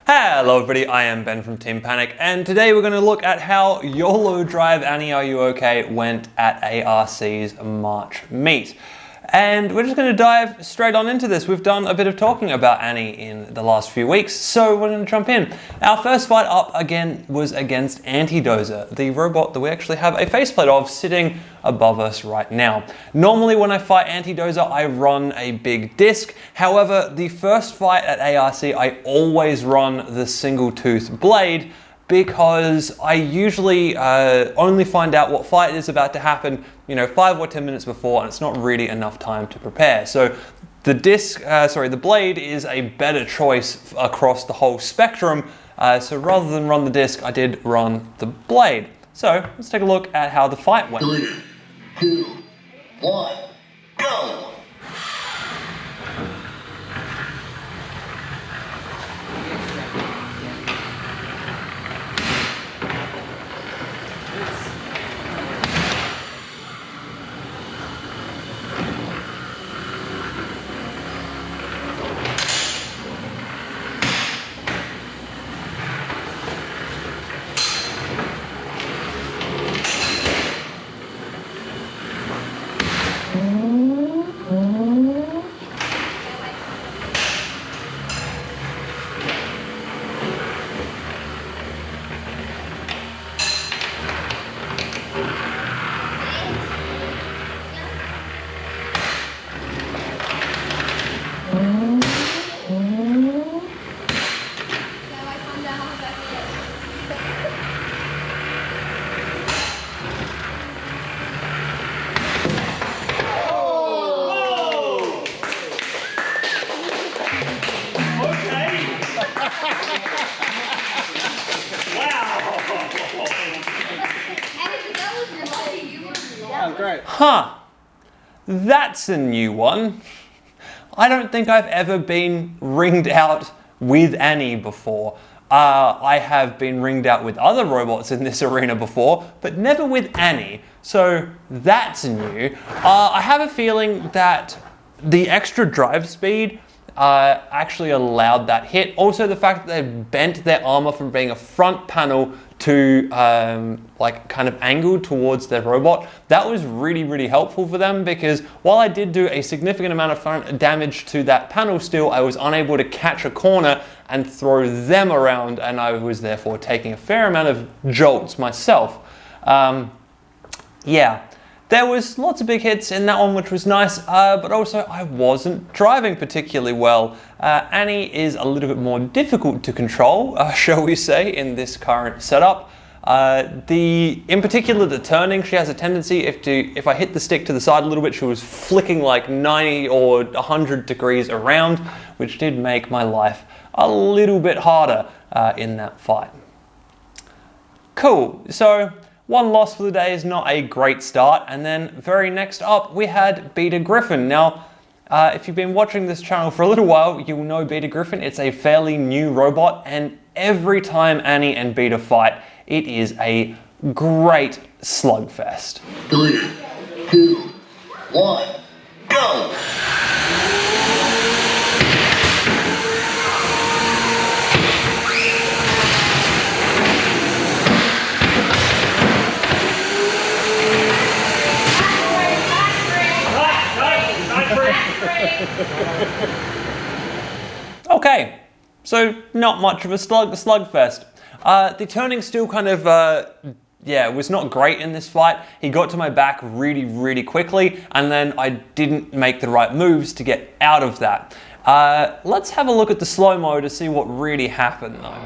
Hello everybody, I am Ben from Team Panic, and today we're going to look at how YOLO Drive Annie Are You OK went at ARC's March meet. And we're just going to dive straight on into this. We've done a bit of talking about Annie in the last few weeks, so we're going to jump in. Our first fight up again was against Dozer, the robot that we actually have a faceplate of sitting above us right now. Normally when I fight Dozer, I run a big disc. However, the first fight at ARC, I always run the single tooth blade, because I usually only find out what fight is about to happen, 5 or 10 minutes before, and it's not really enough time to prepare. So the blade is a better choice across the whole spectrum. So rather than run the disc, I did run the blade. So let's take a look at how the fight went. 3, 2, 1, go! Huh, that's a new one. I don't think I've ever been ringed out with Annie before. I have been ringed out with other robots in this arena before, but never with Annie, so that's new. I have a feeling that the extra drive speed actually allowed that hit. Also the fact that they bent their armor from being a front panel to kind of angled towards their robot, that was really helpful for them, because while I did do a significant amount of front damage to that panel still, I was unable to catch a corner and throw them around, and I was therefore taking a fair amount of jolts myself. Yeah. There was lots of big hits in that one, which was nice, but also I wasn't driving particularly well. Annie is a little bit more difficult to control, shall we say, in this current setup. In particular, the turning, she has a tendency, if I hit the stick to the side a little bit, she was flicking like 90 or 100 degrees around, which did make my life a little bit harder in that fight. Cool, so one loss for the day is not a great start, and then very next up we had Beta Griffin. Now, if you've been watching this channel for a little while, you will know Beta Griffin. It's a fairly new robot, and every time Annie and Beta fight, it is a great slugfest. 3, 2, 1, go! Okay, so not much of a slugfest. The turning still kind of, was not great in this fight. He got to my back really quickly, and then I didn't make the right moves to get out of that. Let's have a look at the slow-mo to see what really happened though.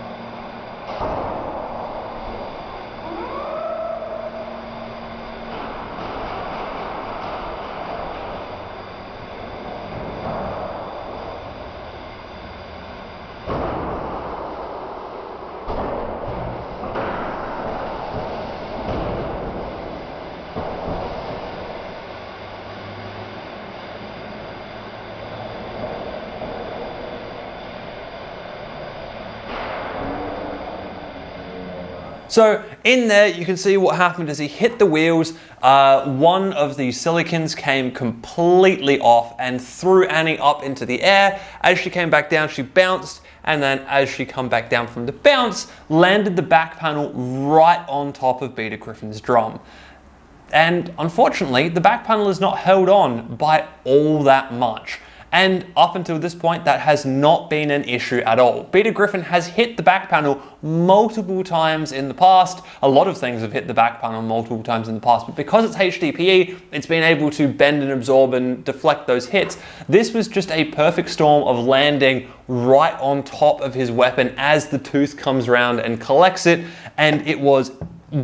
So in there, you can see what happened as he hit the wheels. One of the silicons came completely off and threw Annie up into the air. As she came back down, she bounced and then as she come back down from the bounce, landed the back panel right on top of Beta Griffin's drum. And unfortunately, the back panel is not held on by all that much. And up until this point, that has not been an issue at all. Beta Griffin has hit the back panel multiple times in the past. A lot of things have hit the back panel multiple times in the past, but because it's HDPE, it's been able to bend and absorb and deflect those hits. This was just a perfect storm of landing right on top of his weapon as the tooth comes around and collects it, and it was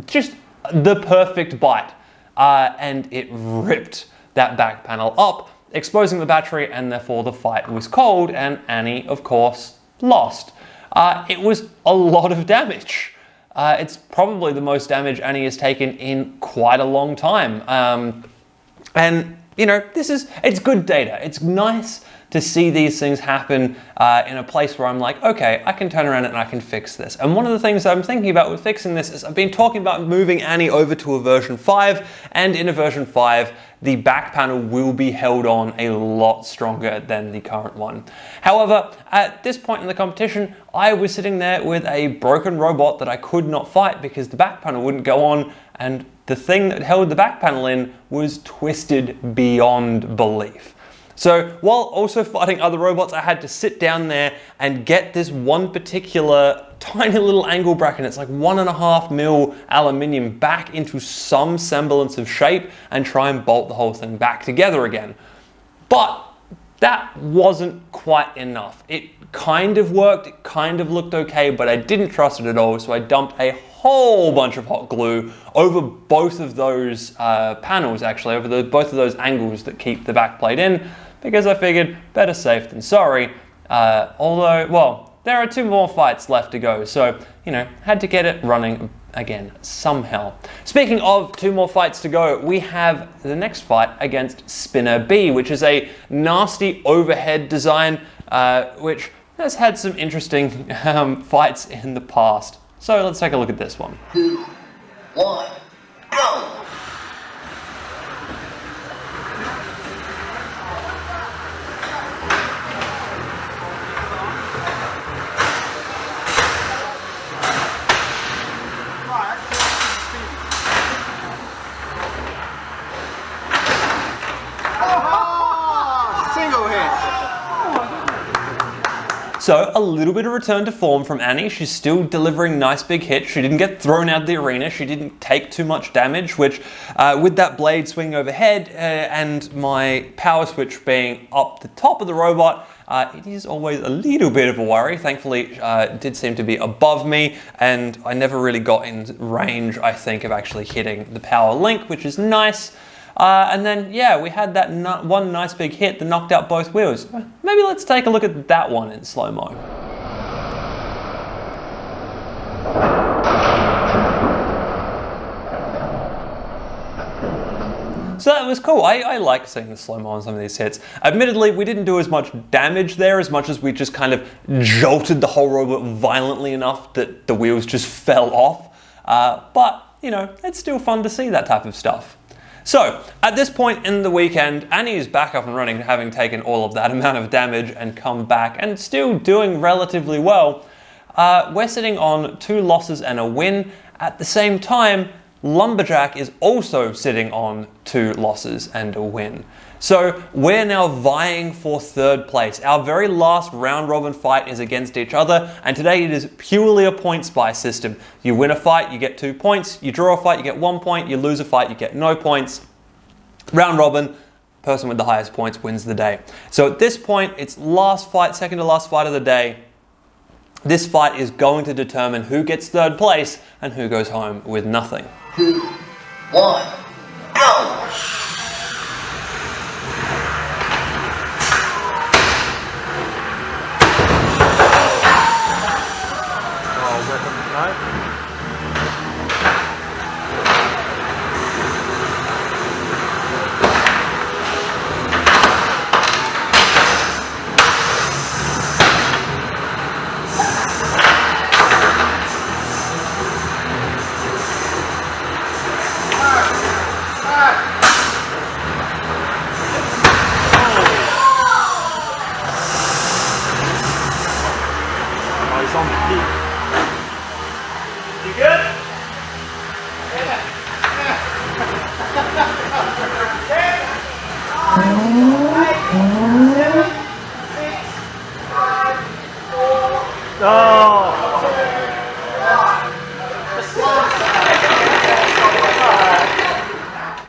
just the perfect bite. And it ripped that back panel up, exposing the battery, and therefore the fight was cold, and Annie, of course, lost. It was a lot of damage. It's probably the most damage Annie has taken in quite a long time. And, you know, it's good data. It's nice to see these things happen in a place where I'm like, okay, I can turn around and I can fix this. And one of the things I'm thinking about with fixing this is I've been talking about moving Annie over to a version 5, and in a version 5, the back panel will be held on a lot stronger than the current one. However, at this point in the competition, I was sitting there with a broken robot that I could not fight because the back panel wouldn't go on, and the thing that held the back panel in was twisted beyond belief. So while also fighting other robots, I had to sit down there and get this one particular tiny little angle bracket. It's like 1.5 mil aluminium back into some semblance of shape and try and bolt the whole thing back together again. But that wasn't quite enough. It kind of worked, it kind of looked okay, but I didn't trust it at all. So I dumped a whole bunch of hot glue over both of those panels, actually, over both of those angles that keep the back plate in, because I figured better safe than sorry. Although, well, there are 2 more fights left to go, so, you know, had to get it running again somehow. Speaking of 2 more fights to go, we have the next fight against Spinner B, which is a nasty overhead design, which has had some interesting fights in the past. So let's take a look at this one. 2, 1, go! So a little bit of return to form from Annie. She's still delivering nice big hits. She didn't get thrown out of the arena. She didn't take too much damage, which with that blade swinging overhead and my power switch being up the top of the robot, it is always a little bit of a worry. Thankfully, it did seem to be above me, and I never really got in range, I think, of actually hitting the power link, which is nice. And then, yeah, we had that one nice big hit that knocked out both wheels. Maybe let's take a look at that one in slow-mo. So that was cool. I like seeing the slow-mo on some of these hits. Admittedly, we didn't do as much damage there as much as we just kind of jolted the whole robot violently enough that the wheels just fell off. But, you know, it's still fun to see that type of stuff. So, at this point in the weekend, Annie is back up and running, having taken all of that amount of damage and come back and still doing relatively well. We're sitting on 2 losses and a win. At the same time, Lumberjack is also sitting on 2 losses and a win. So we're now vying for 3rd place. Our very last round robin fight is against each other, and today it is purely a points buy system. You win a fight, you get 2 points. You draw a fight, you get 1 point. You lose a fight, you get no points. Round robin, person with the highest points wins the day. So at this point, it's last fight, second to last fight of the day. This fight is going to determine who gets 3rd place and who goes home with nothing. 2, 1, go!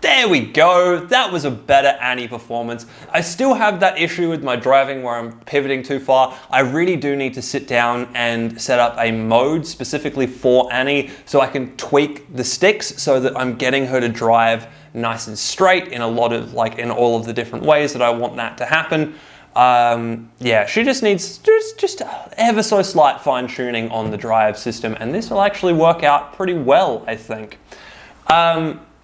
There we go, that was a better Annie performance. I still have that issue with my driving where I'm pivoting too far. I really do need to sit down and set up a mode specifically for Annie so I can tweak the sticks so that I'm getting her to drive nice and straight in in all of the different ways that I want that to happen. Yeah, she just needs just ever so slight fine tuning on the drive system, and this will actually work out pretty well, I think.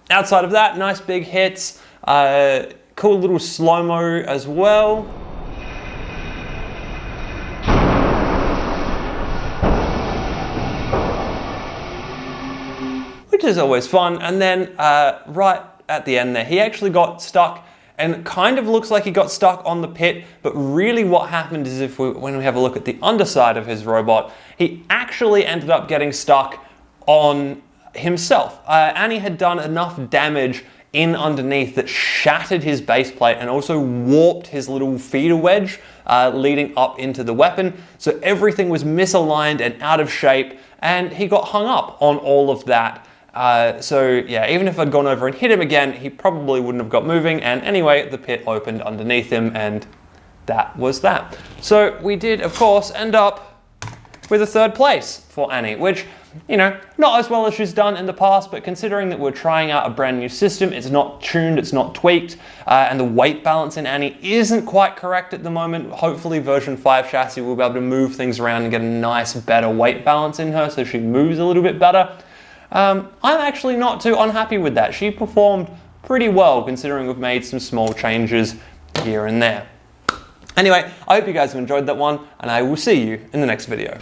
Outside of that, nice big hits, cool little slow-mo as well. Which is always fun. And then right at the end there, he actually got stuck, and it kind of looks like he got stuck on the pit, but really what happened is when we have a look at the underside of his robot, he actually ended up getting stuck on himself. Annie had done enough damage in underneath that shattered his base plate and also warped his little feeder wedge leading up into the weapon. So everything was misaligned and out of shape, and he got hung up on all of that. So yeah, even if I'd gone over and hit him again, he probably wouldn't have got moving. And anyway, the pit opened underneath him, and that was that. So we did, of course, end up with a third place for Annie, which, you know, not as well as she's done in the past, but considering that we're trying out a brand new system, it's not tuned, it's not tweaked, and the weight balance in Annie isn't quite correct at the moment. Hopefully version 5 chassis will be able to move things around and get a nice, better weight balance in her so she moves a little bit better. I'm actually not too unhappy with that. She performed pretty well considering we've made some small changes here and there. Anyway, I hope you guys have enjoyed that one, and I will see you in the next video.